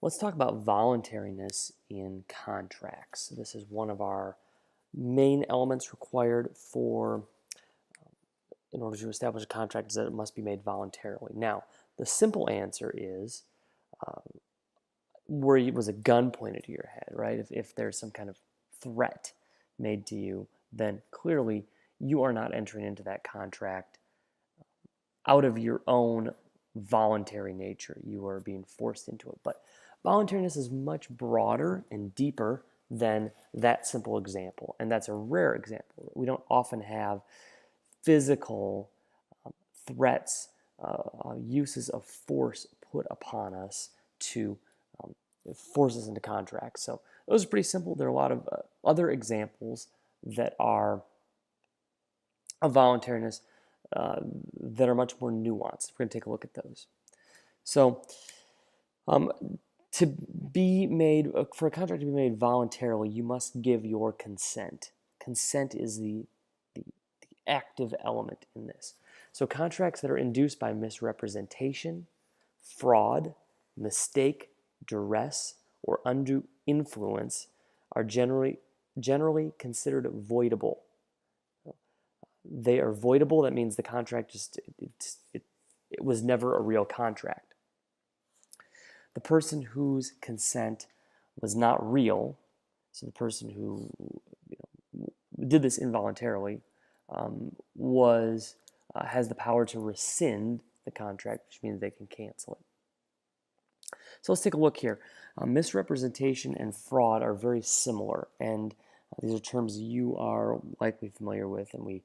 Let's talk about voluntariness in contracts. This is one of our main elements required for in order to establish a contract is that it must be made voluntarily. Now, the simple answer is where it was a gun pointed to your head, right? If there's some kind of threat made to you, then clearly you are not entering into that contract out of your own voluntary nature. You are being forced into it. But voluntariness is much broader and deeper than that simple example, and that's a rare example. We don't often have physical threats, uses of force put upon us to force us into contracts. So those are pretty simple. There are a lot of other examples that are of voluntariness that are much more nuanced. We're going to take a look at those. So to be made, for a contract to be made voluntarily, you must give your consent. Consent is the active element in this. So contracts that are induced by misrepresentation, fraud, mistake, duress, or undue influence are generally considered voidable. They are voidable. That means the contract it was never a real contract. The person whose consent was not real, so the person who did this involuntarily, has the power to rescind the contract, which means they can cancel it. So let's take a look here. Misrepresentation and fraud are very similar, and these are terms you are likely familiar with, and we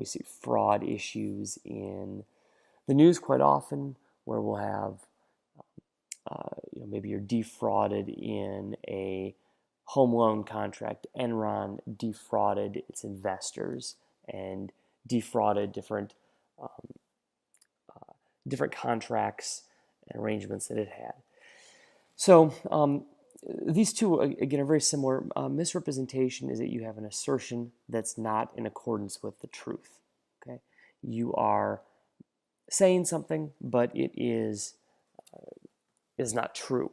see fraud issues in the news quite often, where we'll have maybe you're defrauded in a home loan contract. Enron defrauded its investors and defrauded different contracts and arrangements that it had. So these two, again, are very similar. Misrepresentation is that you have an assertion that's not in accordance with the truth. Okay, you are saying something, but it is not true.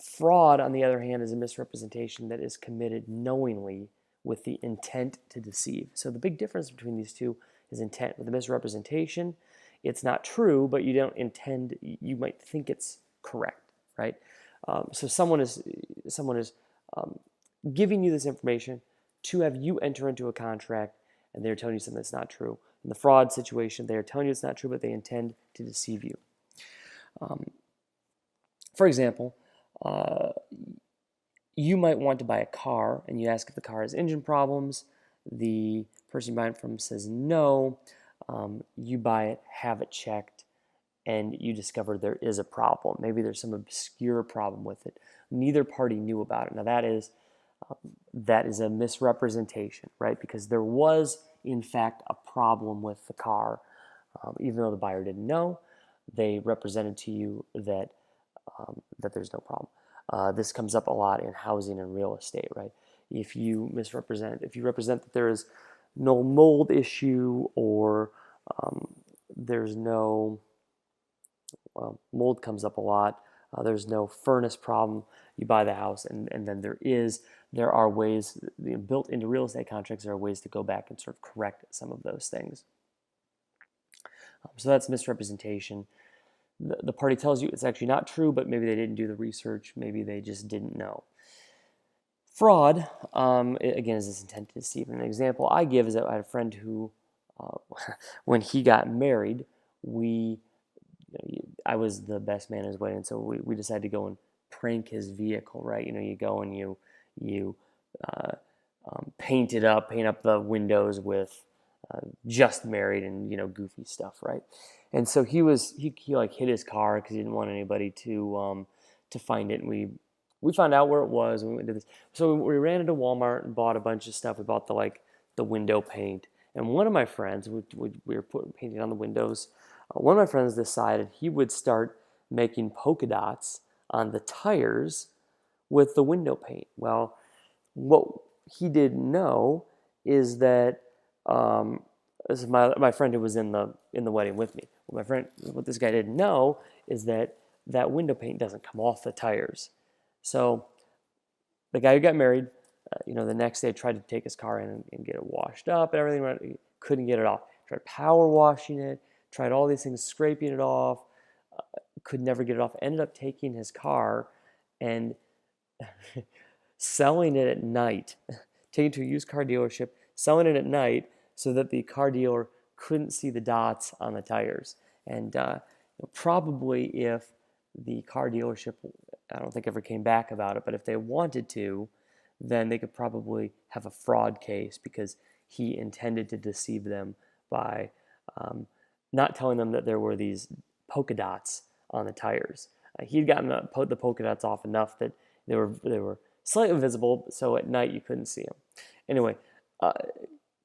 Fraud, on the other hand, is a misrepresentation that is committed knowingly with the intent to deceive. So the big difference between these two is intent. With the misrepresentation, it's not true, but you don't intend, you might think it's correct, right? So someone is giving you this information to have you enter into a contract, and they're telling you something that's not true. In the fraud situation, they are telling you it's not true, but they intend to deceive you. For example, you might want to buy a car, and you ask if the car has engine problems. The person you buy it from says no. You buy it, have it checked, and you discover there is a problem. Maybe there's some obscure problem with it. Neither party knew about it. Now that is a misrepresentation, right? Because there was, in fact, a problem with the car. Even though the buyer didn't know, they represented to you that there's no problem. This comes up a lot in housing and real estate, right? If you represent that there is no mold issue, or there's no, mold comes up a lot, there's no furnace problem, you buy the house, and then there are ways, built into real estate contracts, there are ways to go back and sort of correct some of those things. So that's misrepresentation. The party tells you it's actually not true, but maybe they didn't do the research, maybe they just didn't know. Fraud, again, is this intent to deceive. An example I give is that I had a friend who, when he got married, I was the best man at his wedding, so we decided to go and prank his vehicle, right? You go and you paint up the windows with just married and goofy stuff, right? And so he like hid his car because he didn't want anybody to find it, and we found out where it was, and we went to this. So we ran into Walmart and bought a bunch of stuff. We bought the window paint, and one of my friends, we were painting on the windows. One of my friends decided he would start making polka dots on the tires with the window paint. Well, what he didn't know is that this is my friend who was in the wedding with me. What this guy didn't know is that that window paint doesn't come off the tires. So the guy who got married, the next day tried to take his car in and get it washed up and everything. He couldn't get it off. Tried power washing it, tried all these things, scraping it off, could never get it off. Ended up taking his car and selling it at night, taking it to a used car dealership, selling it at night so that the car dealer couldn't see the dots on the tires. And probably if the car dealership, I don't think ever came back about it, but if they wanted to, then they could probably have a fraud case because he intended to deceive them by not telling them that there were these polka dots on the tires. He'd gotten the polka dots off enough that they were slightly visible, so at night you couldn't see them. Anyway, a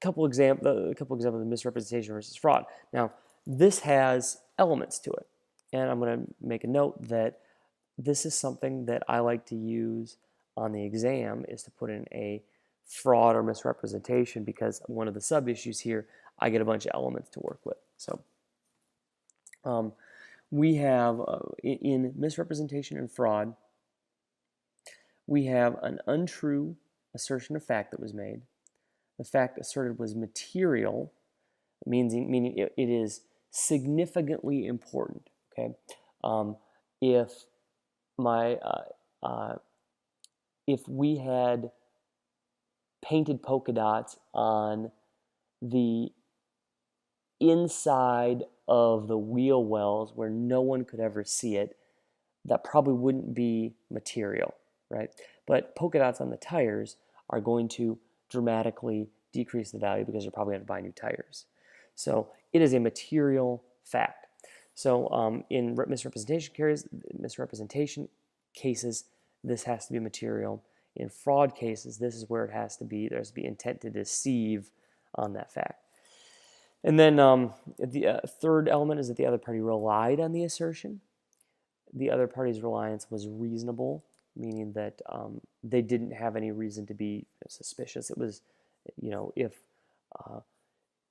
couple examples of misrepresentation versus fraud. Now, this has elements to it, and I'm going to make a note that this is something that I like to use on the exam, is to put in a fraud or misrepresentation, because one of the sub issues here, I get a bunch of elements to work with. So we have in misrepresentation and fraud, we have an untrue assertion of fact that was made. The fact asserted was material, meaning it is significantly important. Okay, if we had painted polka dots on the inside of the wheel wells where no one could ever see it, that probably wouldn't be material, right? But polka dots on the tires are going to dramatically decrease the value because you're probably going to buy new tires. So it is a material fact. So in misrepresentation cases, this has to be material. In fraud cases, this is where there has to be intent to deceive on that fact. And then the third element is that the other party relied on the assertion. The other party's reliance was reasonable, meaning that they didn't have any reason to be suspicious. It was,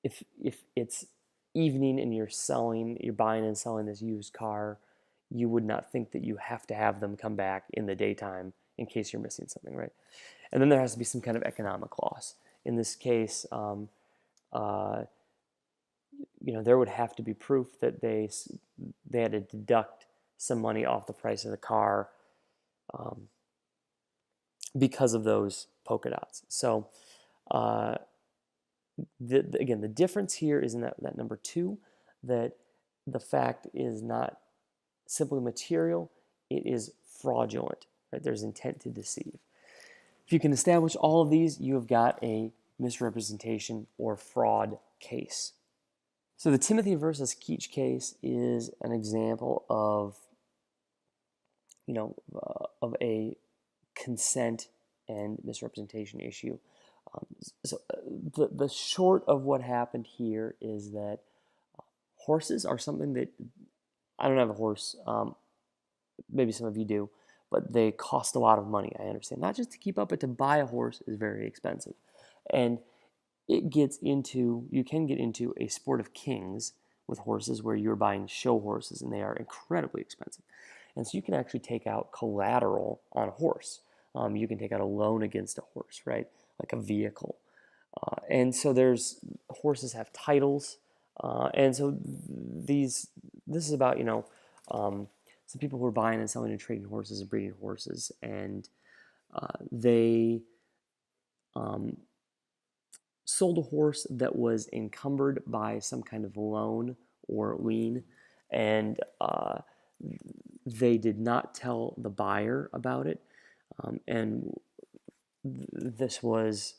if it's evening and you're buying and selling this used car, you would not think that you have to have them come back in the daytime in case you're missing something, right? And then there has to be some kind of economic loss. In this case, there would have to be proof that they had to deduct some money off the price of the car because of those polka dots. So again, the difference here is in that number 2, that the fact is not simply material, it is fraudulent, right? There's intent to deceive. If you can establish all of these, you have got a misrepresentation or fraud case. So the Timothy versus Keach case is an example of a consent and misrepresentation issue. The short of what happened here is that horses are something that, I don't have a horse, maybe some of you do, but they cost a lot of money, I understand. Not just to keep up, but to buy a horse is very expensive. And you can get into a sport of kings with horses where you're buying show horses and they are incredibly expensive. And so you can actually take out collateral on a horse. You can take out a loan against a horse, right? Like a vehicle. And so horses have titles. And so this is about, some people who are buying and selling and trading horses and breeding horses. And they sold a horse that was encumbered by some kind of loan or lien, and they did not tell the buyer about it. And this was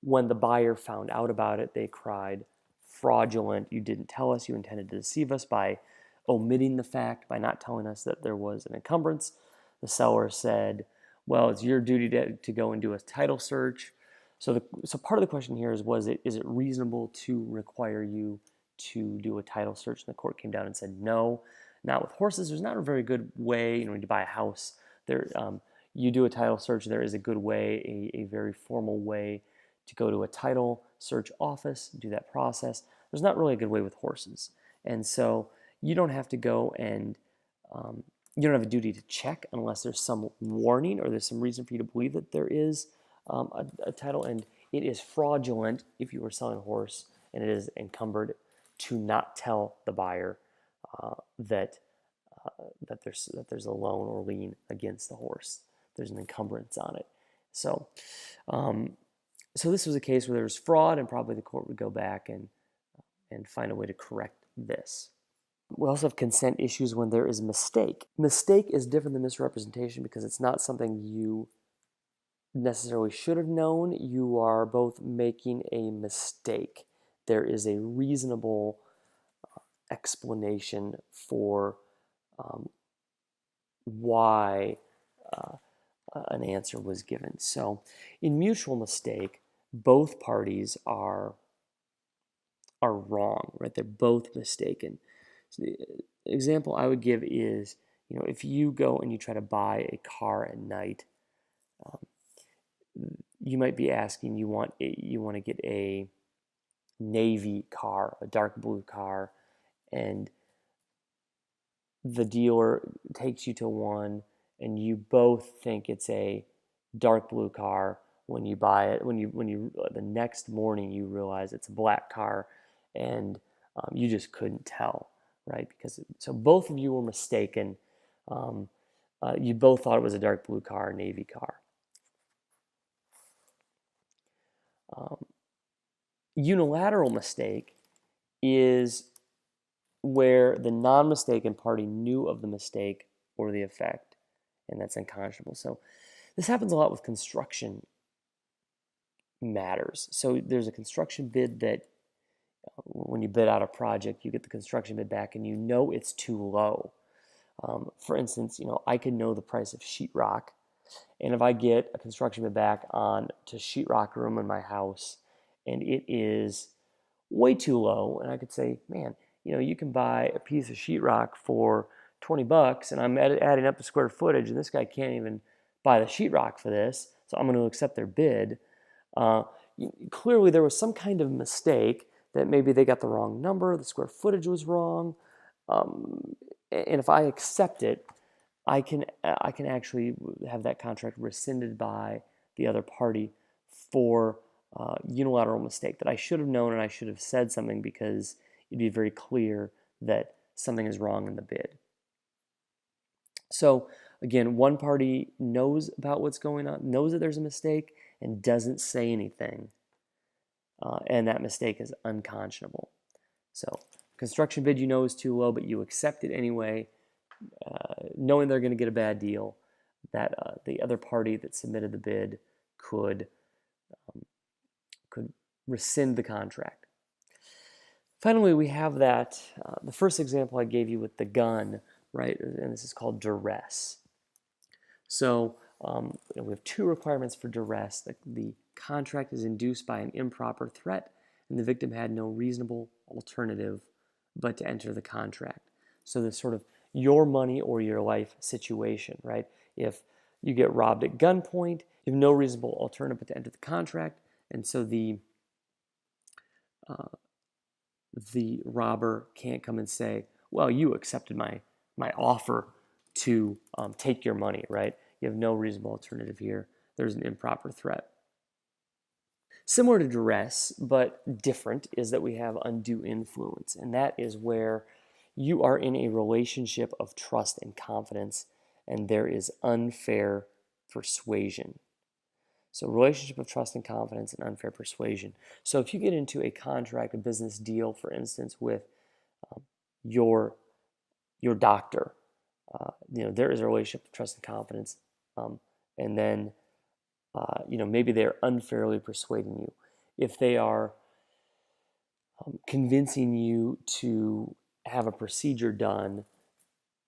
when the buyer found out about it, they cried, "Fraudulent, you didn't tell us, you intended to deceive us by omitting the fact, by not telling us that there was an encumbrance." The seller said, "Well, it's your duty to go and do a title search." So part of the question here is it reasonable to require you to do a title search? And the court came down and said, no, not with horses. There's not a very good way, when you buy a house, you do a title search. There is a good way, a very formal way to go to a title search office, do that process. there's not really a good way with horses. And so you don't have to go and you don't have a duty to check unless there's some warning or there's some reason for you to believe that there is a title. And it is fraudulent if you were selling a horse and it is encumbered to not tell the buyer that there's a loan or lien against the horse. There's an encumbrance on it. So, so this was a case where there was fraud, and probably the court would go back and find a way to correct this. We also have consent issues when there is mistake. Mistake is different than misrepresentation because it's not something you necessarily should have known. You are both making a mistake. There is a reasonable explanation for why an answer was given. So in mutual mistake, both parties are wrong, right? They're both mistaken. So the example I would give is, if you go and you try to buy a car at night, you might be asking, you want to get a navy car, a dark blue car, and the dealer takes you to one and you both think it's a dark blue car. When you buy it, when you the next morning you realize it's a black car, and you just couldn't tell, right? So both of you were mistaken. You both thought it was a dark blue car, navy car. Unilateral mistake is where the non-mistaken party knew of the mistake or the effect, and that's unconscionable. So this happens a lot with construction matters. So there's a construction bid that when you bid out a project, you get the construction bid back and you know it's too low. For instance, I could know the price of sheetrock, and if I get a construction bid back on to sheetrock room in my house and it is way too low, and I could say, man, you can buy a piece of sheetrock for $20, and I'm adding up the square footage, and this guy can't even buy the sheetrock for this, so I'm going to accept their bid. Clearly, there was some kind of mistake that maybe they got the wrong number, the square footage was wrong, and if I accept it, I can actually have that contract rescinded by the other party for unilateral mistake that I should have known, and I should have said something because it'd be very clear that something is wrong in the bid. So again, one party knows about what's going on, knows that there's a mistake, and doesn't say anything, and that mistake is unconscionable. So construction bid is too low, but you accept it anyway, knowing they're going to get a bad deal. That the other party that submitted the bid could rescind the contract. Finally, we have that the first example I gave you with the gun, right? And this is called duress. So we have two requirements for duress. The contract is induced by an improper threat, and the victim had no reasonable alternative but to enter the contract. So this sort of your money or your life situation, right? If you get robbed at gunpoint, you have no reasonable alternative but to enter the contract, and so the robber can't come and say, well, you accepted my offer to take your money, right? You have no reasonable alternative here. There's an improper threat. Similar to duress, but different, is that we have undue influence, and that is where you are in a relationship of trust and confidence, and there is unfair persuasion. So relationship of trust and confidence and unfair persuasion. So if you get into a contract, a business deal, for instance, with your doctor, there is a relationship of trust and confidence, and then maybe they're unfairly persuading you. If they are convincing you to have a procedure done,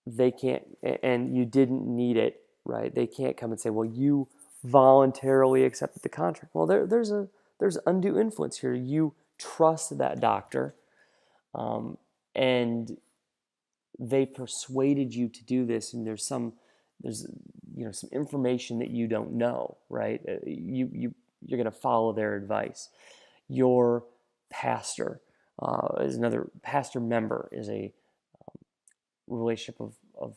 they can't, and you didn't need it, right? They can't come and say, well, you voluntarily accepted the contract. Well, there's undue influence here. You trust that doctor, and they persuaded you to do this, and there's some information that you don't know, right? You're going to follow their advice. Your pastor Is another pastor member is a relationship of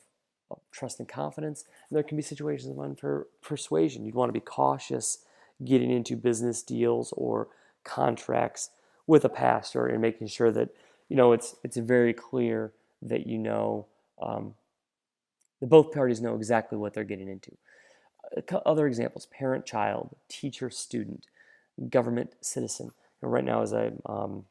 trust and confidence. And there can be situations of persuasion. You'd want to be cautious getting into business deals or contracts with a pastor and making sure that it's very clear that that both parties know exactly what they're getting into. Other examples: parent-child, teacher-student, government-citizen. And right now, as I'm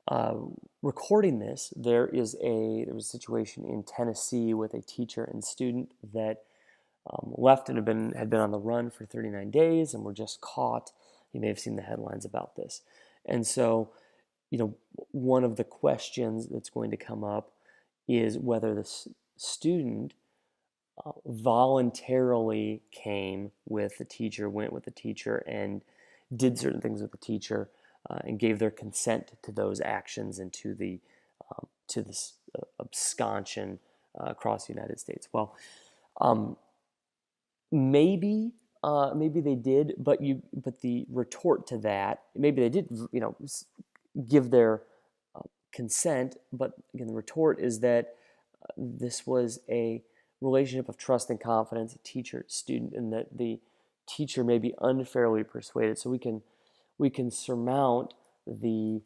uh, recording this, there was a situation in Tennessee with a teacher and student that left and had been on the run for 39 days and were just caught. You may have seen the headlines about this. And so, one of the questions that's going to come up is whether the student voluntarily came with the teacher, went with the teacher, and did certain things with the teacher, and gave their consent to those actions and to this absconsion across the United States. Well, maybe they did, but the retort to that, maybe they did, give their consent, but again, the retort is that this was a relationship of trust and confidence, teacher student, and that the teacher may be unfairly persuaded. So we can surmount the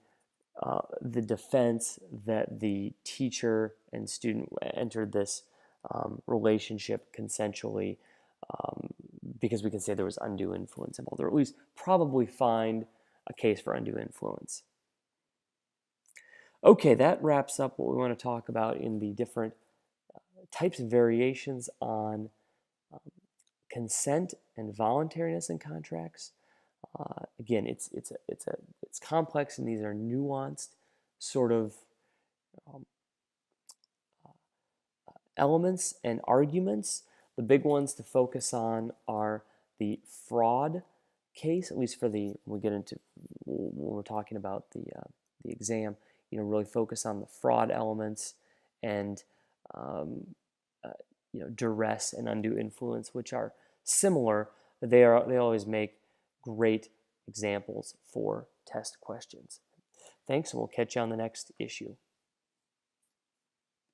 defense that the teacher and student entered this relationship consensually, because we can say there was undue influence involved, or at least probably find a case for undue influence. Okay, that wraps up what we want to talk about in the different types of variations on consent and voluntariness in contracts. Again, it's complex, and these are nuanced sort of um, elements and arguments. The big ones to focus on are the fraud case, at least for when we get into when we're talking about the exam. Really focus on the fraud elements and duress and undue influence, which are similar. They always make great examples for test questions. Thanks, and we'll catch you on the next issue.